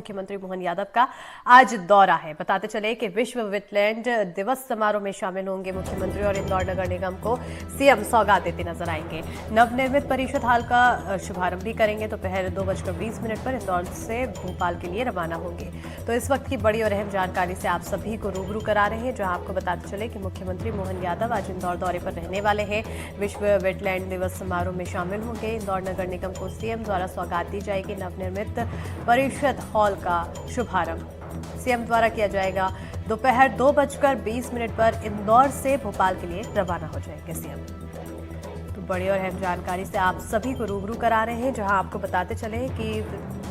मुख्यमंत्री मोहन यादव का आज दौरा है। बताते चले कि विश्व वेटलैंड दिवस समारोह में शामिल होंगे मुख्यमंत्री और इंदौर नगर निगम को सीएम सौगात देते नजर आएंगे। नवनिर्मित परिषद हॉल का शुभारंभ भी करेंगे। दोपहर 2:20 पर इंदौर से भोपाल के लिए रवाना होंगे। तो इस वक्त की बड़ी और अहम जानकारी से आप सभी को रूबरू करा रहे हैं, जहां आपको बताते चले कि मुख्यमंत्री मोहन यादव आज इंदौर दौरे पर रहने वाले हैं। विश्व वेटलैंड दिवस समारोह में शामिल होंगे। इंदौर नगर निगम को सीएम द्वारा सौगात दी जाएगी। नवनिर्मित परिषद हॉल का शुभारंभ सीएम द्वारा किया जाएगा। दोपहर 2:20 पर इंदौर से भोपाल के लिए रवाना हो जाएंगे सीएम। तो बड़ी और अहम जानकारी से आप सभी को रूबरू करा रहे हैं, जहां आपको बताते चले कि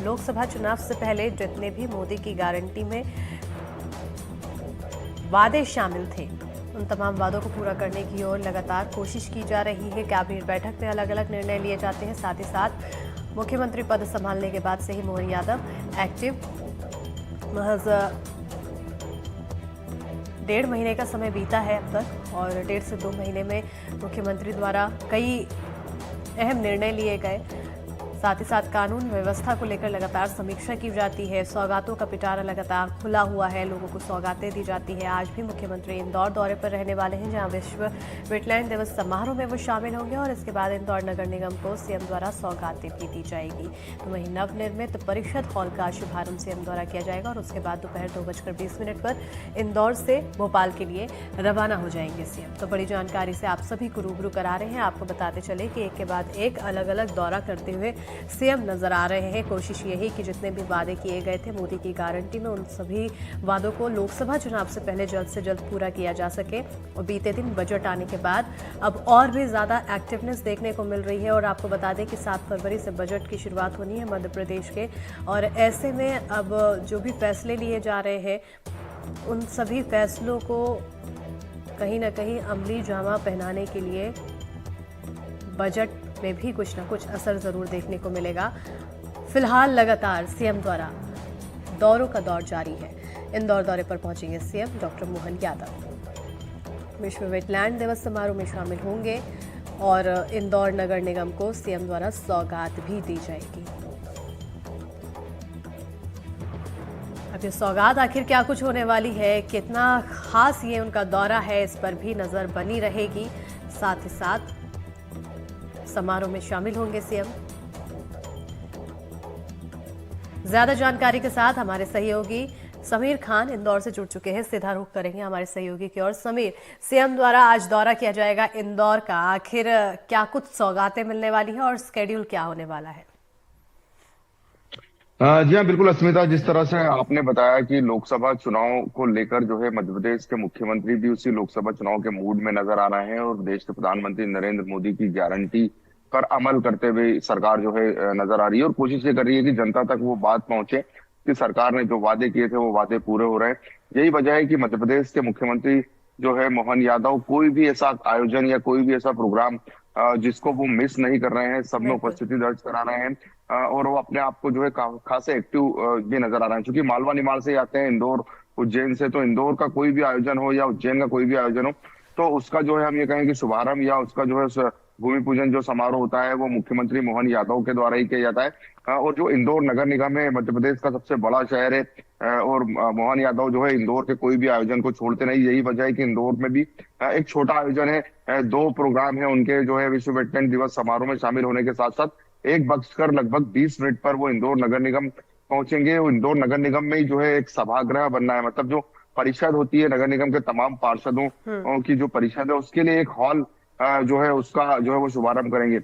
लोकसभा चुनाव से पहले जितने भी मोदी की गारंटी में वादे शामिल थे, उन तमाम वादों को पूरा करने की ओर लगातार कोशिश की जा रही है। कैबिनेट बैठक में अलग अलग निर्णय लिए जाते हैं। साथ ही साथ मुख्यमंत्री पद संभालने के बाद से ही मोहन यादव एक्टिव। महज 1.5 महीने का समय बीता है अब तक, और 1.5 से 2 महीने में मुख्यमंत्री द्वारा कई अहम निर्णय लिए गए। साथ ही साथ कानून व्यवस्था को लेकर लगातार समीक्षा की जाती है। सौगातों का पिटारा लगातार खुला हुआ है, लोगों को सौगातें दी जाती है। आज भी मुख्यमंत्री इंदौर दौरे पर रहने वाले हैं, जहां विश्व वेटलैंड दिवस समारोह में वो शामिल होंगे और इसके बाद इंदौर नगर निगम को सीएम द्वारा सौगातें भी दी जाएगी। तो वहीं नवनिर्मित परिषद हॉल का शुभारंभ सीएम द्वारा किया जाएगा और उसके बाद दोपहर 2:20 पर इंदौर से भोपाल के लिए रवाना हो जाएंगे सीएम। तो बड़ी जानकारी से आप सभी को रूबरू करा रहे हैं। आपको बताते चले कि एक के बाद एक अलग अलग दौरा करते हुए सीएम नजर आ रहे हैं। कोशिश यही कि जितने भी वादे किए गए थे मोदी की गारंटी में, उन सभी वादों को लोकसभा चुनाव से पहले जल्द से जल्द पूरा किया जा सके। और बीते दिन बजट आने के बाद अब और भी ज्यादा एक्टिवनेस देखने को मिल रही है। और आपको बता दें कि 7 फरवरी से बजट की शुरुआत होनी है मध्य प्रदेश के, और ऐसे में अब जो भी फैसले लिए जा रहे हैं, उन सभी फैसलों को कहीं ना कहीं अमली जामा पहनाने के लिए बजट में भी कुछ ना कुछ असर जरूर देखने को मिलेगा। फिलहाल लगातार सीएम द्वारा दौरों का दौर जारी है। इंदौर दौरे पर पहुंचेंगे सीएम डॉक्टर मोहन यादव। विश्व वेटलैंड दिवस समारोह में शामिल होंगे और इंदौर नगर निगम को सीएम द्वारा सौगात भी दी जाएगी। अब ये सौगात आखिर क्या कुछ होने वाली है, कितना खास ये उनका दौरा है, इस पर भी नजर बनी रहेगी। साथ ही साथ समारोह में शामिल होंगे सीएम। ज्यादा जानकारी के साथ हमारे सहयोगी समीर खान इंदौर से जुड़ चुके हैं। सीधा रुख करेंगे हमारे सहयोगी की ओर। समीर, सीएम द्वारा आज दौरा किया जाएगा इंदौर का, आखिर क्या कुछ सौगातें मिलने वाली है और स्केड्यूल क्या होने वाला है? जी हाँ, बिल्कुल अस्मिता, जिस तरह से आपने बताया कि लोकसभा चुनाव को लेकर जो है मध्य प्रदेश के मुख्यमंत्री भी उसी लोकसभा चुनाव के मूड में नजर आ रहे हैं और देश के प्रधानमंत्री नरेंद्र मोदी की गारंटी पर अमल करते हुए सरकार जो है नजर आ रही है और कोशिश ये कर रही है कि जनता तक वो बात पहुंचे कि सरकार ने जो वादे किए थे वो वादे पूरे हो रहे हैं। यही वजह है कि मध्य प्रदेश के मुख्यमंत्री जो है मोहन यादव कोई भी ऐसा आयोजन या कोई भी ऐसा प्रोग्राम जिसको वो मिस नहीं कर रहे हैं, सब में उपस्थिति दर्ज करा रहे हैं। और वो अपने आप को जो है खासे एक्टिव भी नजर आ रहे हैं, क्योंकि मालवा निमाड़ से आते हैं इंदौर, उज्जैन से। तो इंदौर का कोई भी आयोजन हो या उज्जैन का कोई भी आयोजन हो, तो उसका जो है हम ये कहें कि शुभारंभ या उसका जो है भूमि पूजन जो समारोह होता है वो मुख्यमंत्री मोहन यादव के द्वारा ही किया जाता है। और जो इंदौर नगर निगम है मध्य प्रदेश का सबसे बड़ा शहर है, और मोहन यादव जो है इंदौर के कोई भी आयोजन को छोड़ते नहीं। यही वजह है कि इंदौर में भी एक छोटा आयोजन है, 2 प्रोग्राम है उनके जो है विश्व वेटलैंड दिवस समारोह में शामिल होने के साथ साथ 1 लगभग 20 मिनट पर वो इंदौर नगर निगम पहुंचेंगे। वो इंदौर नगर निगम में ही जो है एक सभागृह बनना है, मतलब जो परिषद होती है नगर निगम के तमाम पार्षदों की जो परिषद है, उसके लिए एक हॉल जो है उसका जो है वो शुभारंभ करेंगे।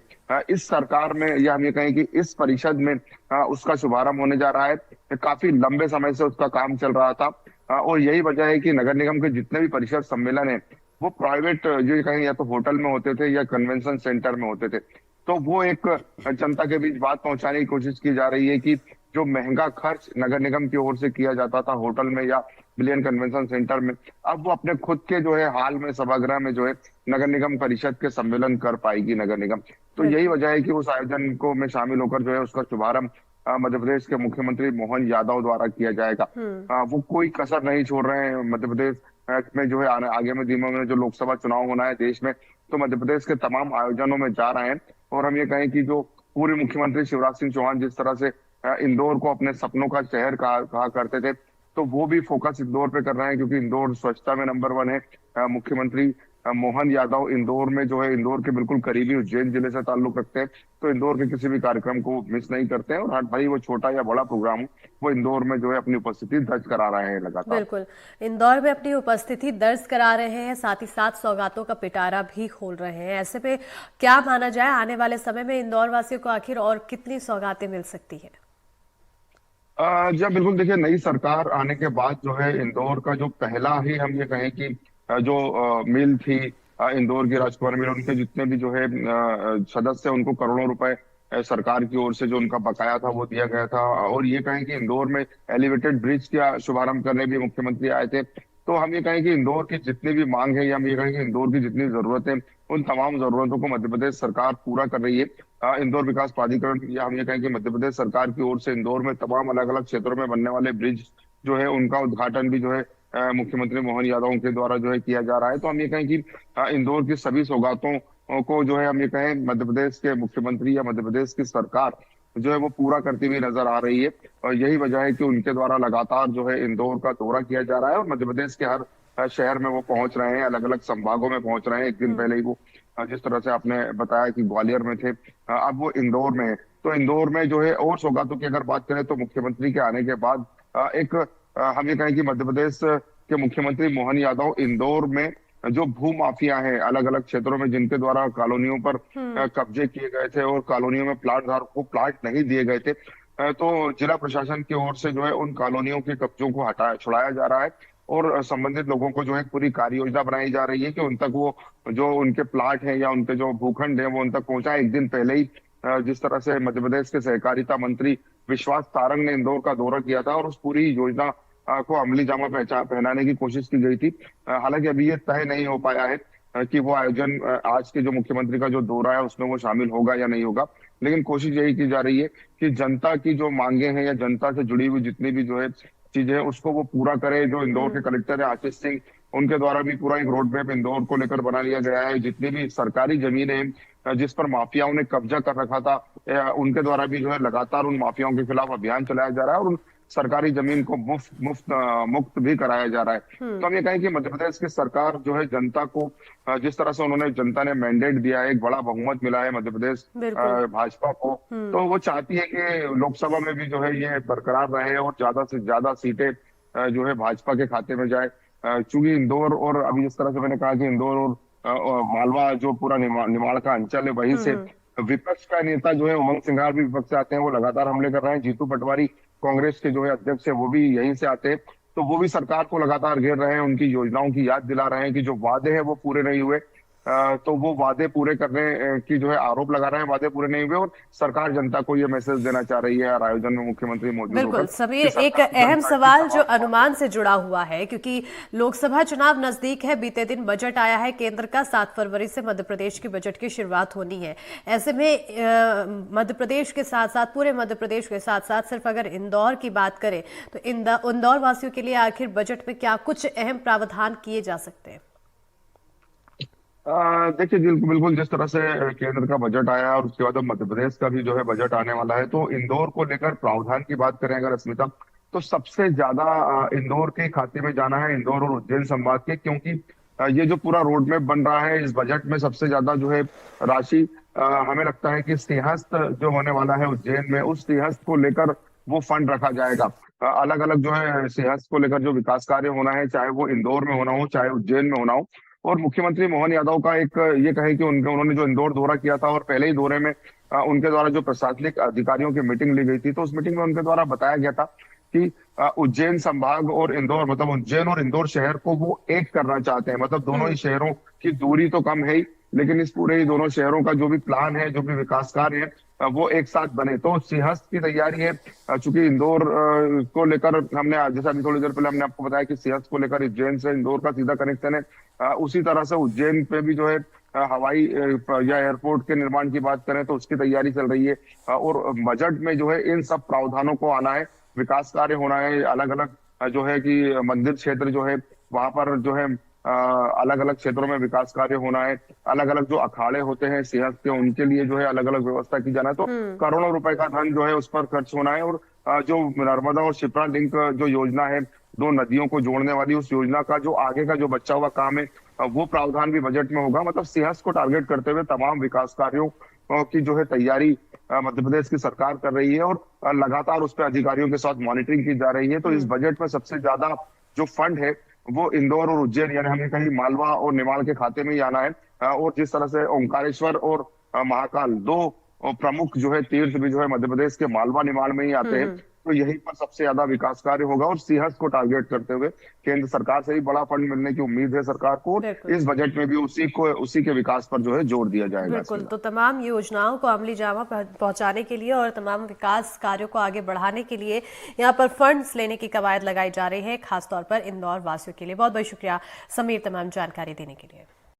इस सरकार में या हम ये कहें कि इस परिषद में उसका शुभारंभ होने जा रहा है। काफी लंबे समय से उसका काम चल रहा था, और यही वजह है कि नगर निगम के जितने भी परिषद सम्मेलन है वो प्राइवेट जो कहें या तो होटल में होते थे या कन्वेंशन सेंटर में होते थे। तो वो एक जनता के बीच बात पहुंचाने की कोशिश की जा रही है कि जो महंगा खर्च नगर निगम की ओर से किया जाता था होटल में या मिलियन कन्वेंशन सेंटर में, अब वो अपने खुद के जो है हाल में सभागृह में जो है नगर निगम परिषद के सम्मेलन कर पाएगी नगर निगम। तो यही वजह है कि उस आयोजन को में शामिल होकर जो है उसका शुभारंभ मध्य प्रदेश के मुख्यमंत्री मोहन यादव द्वारा किया जाएगा। वो कोई कसर नहीं छोड़ रहे हैं। मध्य प्रदेश में जो है आगे में दिनों में जो लोकसभा चुनाव होना है देश में, तो मध्य प्रदेश के तमाम आयोजनों में जा रहे हैं। और हम ये कहें कि जो पूर्व मुख्यमंत्री शिवराज सिंह चौहान जिस तरह से इंदौर को अपने सपनों का शहर कहा करते थे, तो वो भी फोकस इंदौर पे कर रहे हैं, क्योंकि इंदौर स्वच्छता में नंबर वन है। मुख्यमंत्री मोहन यादव इंदौर में जो है, इंदौर के बिल्कुल करीबी उज्जैन जिले से ताल्लुक रखते हैं, तो इंदौर के किसी भी कार्यक्रम को मिस नहीं करते हैं, और हर भाई वो छोटा या बड़ा प्रोग्राम हो, वो इंदौर में जो है अपनी उपस्थिति दर्ज करा रहे हैं लगातार। बिल्कुल, इंदौर में अपनी उपस्थिति दर्ज करा रहे हैं, साथ ही साथ सौगातों का पिटारा भी खोल रहे हैं। ऐसे में क्या माना जाए, आने वाले समय में इंदौर वासियों को आखिर और कितनी सौगातें मिल सकती है? जी हाँ, बिल्कुल। देखिए, नई सरकार आने के बाद जो है, इंदौर का जो पहला ही हम ये कहें कि जो मिल थी, इंदौर की राजकुमार मिल, उनके जितने भी जो है सदस्य, उनको करोड़ों रुपए सरकार की ओर से जो उनका बकाया था वो दिया गया था। और ये कहें कि इंदौर में एलिवेटेड ब्रिज का शुभारंभ करने भी मुख्यमंत्री आए थे। तो हम ये कहें कि इंदौर की जितनी भी मांग है, या हम ये कहें कि इंदौर की जितनी जरूरत है, उन तमाम जरूरतों को मध्य प्रदेश सरकार पूरा कर रही है। इंदौर विकास प्राधिकरण, या हम ये कहें कि मध्य प्रदेश सरकार की ओर से इंदौर में तमाम अलग अलग क्षेत्रों में बनने वाले ब्रिज जो है, उनका उद्घाटन भी जो है मुख्यमंत्री मोहन यादव के द्वारा जो है किया जा रहा है। तो हम ये कहें कि इंदौर की सभी सौगातों को जो है, हम ये कहें, मध्य प्रदेश के मुख्यमंत्री या मध्य प्रदेश की सरकार जो है वो पूरा करती हुई नजर आ रही है। और यही वजह है कि उनके द्वारा लगातार जो है इंदौर का दौरा किया जा रहा है, और मध्य प्रदेश के हर शहर में वो पहुंच रहे हैं, अलग अलग संभागों में पहुंच रहे हैं। एक दिन पहले ही वो जिस तरह से आपने बताया कि ग्वालियर में थे, अब वो इंदौर में है। तो इंदौर में जो है, और सौगातों की अगर बात करें, तो मुख्यमंत्री के आने के बाद एक हम ये कहें कि मध्य प्रदेश के मुख्यमंत्री मोहन यादव इंदौर में जो भू माफिया है अलग अलग क्षेत्रों में, जिनके द्वारा कॉलोनियों पर कब्जे किए गए थे और कॉलोनियों में प्लाट धारकों को प्लाट नहीं दिए गए थे, तो जिला प्रशासन की ओर से जो है उन कॉलोनियों के कब्जों को हटाया छुड़ाया जा रहा है, और संबंधित लोगों को जो है पूरी कार्य योजना बनाई जा रही है कि उन तक वो जो उनके प्लाट है या उनके जो भूखंड है वो उन तक पहुंचाए। एक दिन पहले ही जिस तरह से मध्य प्रदेश के सहकारिता मंत्री विश्वास सारंग ने इंदौर का दौरा किया था, और उस पूरी योजना को अमली जामा पहनाने की कोशिश की गई थी। हालांकि अभी ये तय नहीं हो पाया है कि वो आयोजन आज के जो मुख्यमंत्री का जो दौरा है उसमें वो शामिल होगा या नहीं होगा, लेकिन कोशिश यही की जा रही है कि जनता की जो मांगे हैं या जनता से जुड़ी हुई जितनी भी जो है चीजें हैं उसको वो पूरा करे। जो इंदौर के कलेक्टर है आशीष सिंह, उनके द्वारा भी पूरा एक रोड मैप इंदौर को लेकर बना लिया गया है। जितनी भी सरकारी जमीनें हैं जिस पर माफियाओं ने कब्जा कर रखा था, उनके द्वारा भी जो है लगातार उन माफियाओं के खिलाफ अभियान चलाया जा रहा है, और उन सरकारी जमीन को मुफ्त भी कराया जा रहा है। तो हम ये कहें कि मध्य प्रदेश की सरकार जो है जनता को जिस तरह से उन्होंने, जनता ने मैंडेट दिया है, एक बड़ा बहुमत मिला है मध्य प्रदेश भाजपा को, तो वो चाहती है कि लोकसभा में भी जो है ये बरकरार रहे और ज्यादा से ज्यादा सीटें जो है भाजपा के खाते में जाए। चूंकि इंदौर, और अभी जिस तरह से मैंने कहा कि इंदौर और मालवा जो पूरा निमाड़ का अंचल है, वहीं से विपक्ष का नेता जो है उमंग सिंघार भी विपक्ष से आते हैं, वो लगातार हमले कर रहे हैं। जीतू पटवारी कांग्रेस के जो है अध्यक्ष है, वो भी यहीं से आते हैं, तो वो भी सरकार को लगातार घेर रहे हैं, उनकी योजनाओं की याद दिला रहे हैं कि जो वादे हैं वो पूरे नहीं हुए। तो वो वादे पूरे करने की जो है आरोप लगा रहे हैं, वादे पूरे नहीं हुए, और सरकार जनता को ये मैसेज देना चाह रही है। आयोजन में मुख्यमंत्री मौजूद बिल्कुल समीर, एक अहम सवाल जो अनुमान से जुड़ा हुआ है, क्योंकि लोकसभा चुनाव नजदीक है, बीते दिन बजट आया है केंद्र का, 7 फरवरी से मध्य प्रदेश की बजट की शुरुआत होनी है। ऐसे में मध्य प्रदेश के साथ साथ, पूरे मध्य प्रदेश के साथ साथ, सिर्फ अगर इंदौर की बात करें तो इंदौर वासियों के लिए आखिर बजट में क्या कुछ अहम प्रावधान किए जा सकते हैं? देखिए, बिल्कुल जिस तरह से केंद्र का बजट आया और उसके बाद अब मध्य प्रदेश का भी जो है बजट आने वाला है, तो इंदौर को लेकर प्रावधान की बात करें अगर अस्मिता, तो सबसे ज्यादा इंदौर के खाते में जाना है, इंदौर और उज्जैन संभाग के, क्योंकि ये जो पूरा रोड मैप बन रहा है, इस बजट में सबसे ज्यादा जो है राशि हमें लगता है कि सिंहस्थ जो होने वाला है उज्जैन में, उस सिंहस्थ को लेकर वो फंड रखा जाएगा। अलग अलग जो है सिंहस्थ को लेकर जो विकास कार्य होना है, चाहे वो इंदौर में होना हो चाहे उज्जैन में होना हो। और मुख्यमंत्री मोहन यादव का एक ये कहे कि उन्होंने जो इंदौर दौरा किया था, और पहले ही दौरे में उनके द्वारा जो प्रशासनिक अधिकारियों की मीटिंग ली गई थी, तो उस मीटिंग में उनके द्वारा बताया गया था कि उज्जैन संभाग और इंदौर, मतलब उज्जैन और इंदौर शहर को वो एक करना चाहते हैं। मतलब दोनों ही शहरों की दूरी तो कम है ही, लेकिन इस पूरे ही दोनों शहरों का जो भी प्लान है, जो भी विकास कार्य है, वो एक साथ बने। तो सिंहस्थ की तैयारी है। चूंकि इंदौर को लेकर हमने, जैसा अभी थोड़ी देर पहले हमने आपको बताया कि सिंहस्थ को लेकर उज्जैन से इंदौर का सीधा कनेक्शन है, उसी तरह से उज्जैन पे भी जो है हवाई या एयरपोर्ट के निर्माण की बात करें तो उसकी तैयारी चल रही है। और बजट में जो है इन सब प्रावधानों को आना है, विकास कार्य होना है। अलग अलग जो है कि मंदिर क्षेत्र जो है वहां पर जो है अलग अलग क्षेत्रों में विकास कार्य होना है, अलग अलग जो अखाड़े होते हैं सेहत के, उनके लिए जो है अलग अलग व्यवस्था की जाना है। तो करोड़ों रुपए का धन जो है उस पर खर्च होना है। और जो नर्मदा और शिप्रा लिंक जो योजना है, दो नदियों को जोड़ने वाली, उस योजना का जो आगे का जो बचा हुआ काम है, वो प्रावधान भी बजट में होगा। मतलब सेहत को टारगेट करते हुए तमाम विकास कार्यों की जो है तैयारी मध्य प्रदेश की सरकार कर रही है, और लगातार उस पर अधिकारियों के साथ मॉनिटरिंग की जा रही है। तो इस बजट में सबसे ज्यादा जो फंड है वो इंदौर और उज्जैन, यानी हमें कहीं मालवा और निमाड़ के खाते में ही आना है। और जिस तरह से ओंकारेश्वर और महाकाल, दो प्रमुख जो है तीर्थ भी जो है मध्य प्रदेश के मालवा निमाड़ में ही आते हैं, तो यहीं पर सबसे ज्यादा विकास कार्य होगा। और सेहत को टारगेट करते हुए केंद्र सरकार से भी बड़ा फंड मिलने की उम्मीद है सरकार को। इस बजट में भी उसी के विकास पर जो है जोर दिया जाएगा। बिल्कुल, तो तमाम योजनाओं को अमली जामा पहुंचाने के लिए और तमाम विकास कार्यों को आगे बढ़ाने के लिए यहाँ पर फंड्स लेने की कवायद लगाई जा रही है, खासतौर पर इंदौर वासियों के लिए। बहुत बहुत शुक्रिया समीर तमाम जानकारी देने के लिए।